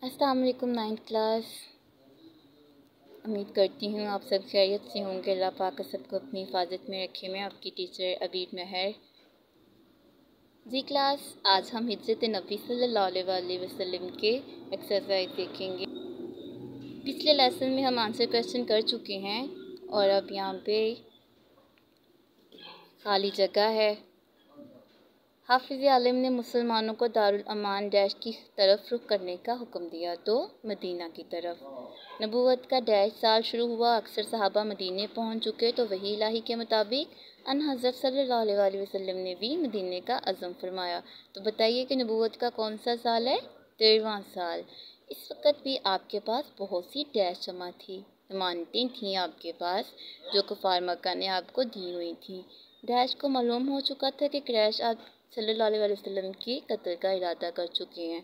अस्सलाम वालेकुम 9th class. उम्मीद करती हूँ आप सब खैरियत से होंगे। अल्लाह पाक सबको अपनी हिफाजत में रखे। मैं आपकी टीचर अबीर महर जी। क्लास आज हम हिजरत नबी सल्लल्लाहु अलैहि वसल्लम के एक्सरसाइज देखेंगे। पिछले लेसन में हम आंसर क्वेश्चन कर चुके हैं और अब यहाँ पे खाली जगह है। हाफिज़ आलिम ने मुसलमानों को दारुल अमान डैश की तरफ रुख करने का हुक्म दिया तो मदीना की तरफ। नबूवत का डैश साल शुरू हुआ, अक्सर सहाबा मदीने पहुंच चुके तो वही इलाही के मुताबिक अन हज़रत सल्लल्लाहु अलैहि वसल्लम ने भी मदीने का अज़म फरमाया। तो बताइए कि नबूवत का कौन सा साल है? 13वां साल। इस वक्त भी आपके पास बहुत सी डैश जमा थी, अमानतें थीं आपके पास जो कुफार मक्का ने आपको दी हुई थी। डैश को मालूम हो चुका था कि क्रैश आप सल्लल्लाहु अलैहि वसल्लम के कत्ल का इरादा कर चुके हैं।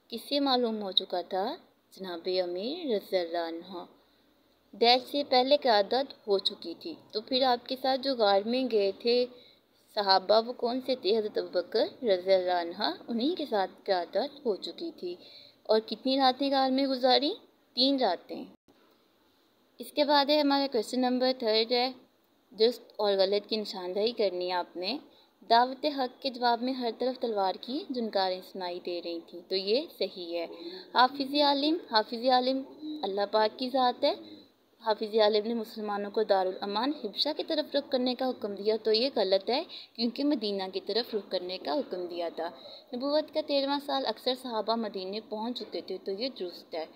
किससे मालूम हो चुका था? जनाबे अमीर रज़ियल्लाहु अन्हा। डैश से पहले क़यादत हो चुकी थी। तो फिर आपके साथ जो गार में गए थे सहाबा वो कौन से थे? हज़रत अबू बकर रज़ियल्लाहु अन्हा, उन्हीं के साथ क़यादत हो चुकी थी। और कितनी रातें गार में गुजारी? 3 रातें। इसके बाद है हमारा क्वेश्चन नंबर 3 है। दुरुस्त और गलत की निशानदेही करनी है आपने। दावत हक के जवाब में हर तरफ तलवार की झनकारें सुनाई दे रही थी, तो ये सही है। हाफिज़ आलिम अल्लाह पाक की ज़ात है। हाफिज़ आलिम ने मुसलमानों को दारुल अमान हिब्शा की तरफ रुख करने का हुक्म दिया, तो ये गलत है क्योंकि मदीना की तरफ रुख करने का हुक्म दिया था। नबूवत का 13वां साल, अक्सर सहाबा मदीने पहुंच चुके थे, तो ये दुरुस्त है।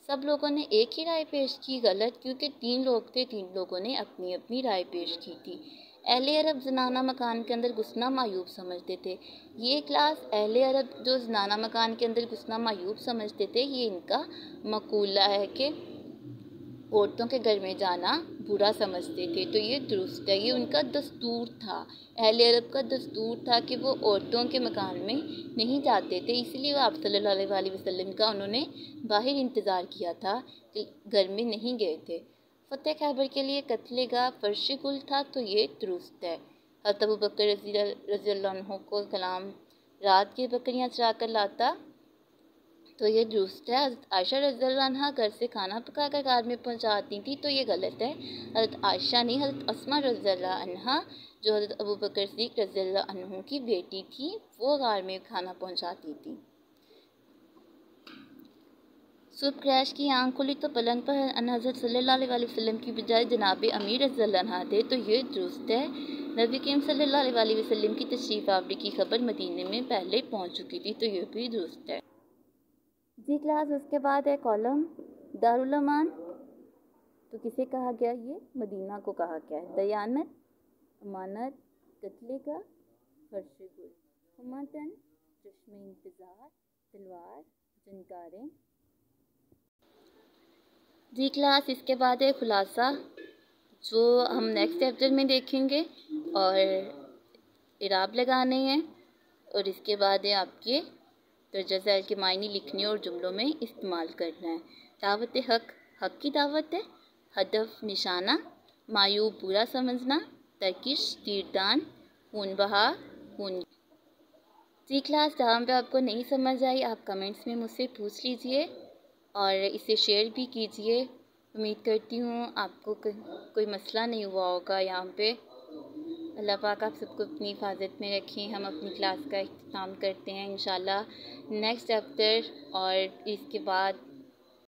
सब लोगों ने एक ही राय पेश की, गलत, क्योंकि 3 लोग थे, 3 लोगों ने अपनी अपनी राय पेश की थी। अहले अरब जनाना मकान के अंदर घुसना मायूब समझते थे। ये क्लास अहले अरब जो जनाना मकान के अंदर घुसना मायूब समझते थे, ये इनका मकूला है कि औरतों के घर में जाना बुरा समझते थे, तो ये दुरुस्त है। ये उनका दस्तूर था, अहले अरब का दस्तूर था कि वो औरतों के मकान में नहीं जाते थे। इसलिए वो आप सल्लल्लाहु अलैहि वसल्लम का उन्होंने बाहर इंतज़ार किया था, घर में नहीं गए थे। फ़तेह खैबर के लिए कत्लेगा फर्श गुल था, तो ये दुरुस्त है। हज़रत अबू बकर रज़ियल्लाहु अन्हु को कलाम रात की बकरियां चरा कर लाता, तो ये दुरुस्त है। हज़रत आयशा रज़ियल्लाहु अन्हा घर से खाना पकाकर घर में पहुंचाती थी, तो ये गलत है। हज़रत आयशा नहीं, हज़रत अस्मा रज़ियल्लाहु अन्हा जो हज़रत अबू बकर सिद्दीक़ रज़ियल्लाहु अन्हु की बेटी थी, वो घर में खाना पहुंचाती थी। सुबह क्रैश की आंख खुली तो पलंग पर हज़रत सल्लल्लाहु अलैहि वसल्लम की बजाय जनाबे अमीर रज़ियल्लाहु अन्हा थे, तो ये दुरुस्त है। नबी करीम सल्लल्लाहु अलैहि वसल्लम की तशरीफ़ आवरी की खबर मदीने में पहले पहुंच चुकी थी, तो ये भी दुरुस्त है जी। क्लास उसके बाद है कॉलम दारुल अमान। तो किसे कहा गया? ये मदीना को कहा गया है। दयानत, अमानत, कत्लेगा, फर्श गुल, हुमतन, चश्मे इंतज़ार, तलवार, झनकारें जी। क्लास इसके बाद है खुलासा, जो हम नेक्स्ट चैप्टर में देखेंगे, और इराब लगाने हैं। और इसके बाद है आपके दर्जा ज़ैल के मायने लिखने और जुमलों में इस्तेमाल करना है। दावत हक, हक की दावत है। हदफ, निशाना। मायूब, बुरा समझना। तरकिश, तीरदान। खून बहा, खून जी। क्लास जहाँ पे आपको नहीं समझ आई आप कमेंट्स में मुझसे पूछ लीजिए और इसे शेयर भी कीजिए। उम्मीद करती हूँ आपको कोई मसला नहीं हुआ होगा यहाँ पे। अल्लाह पाक आप सबको अपनी हिफाजत में रखें। हम अपनी क्लास का इख्तिताम करते हैं इंशाल्लाह नेक्स्ट चैप्टर और इसके बाद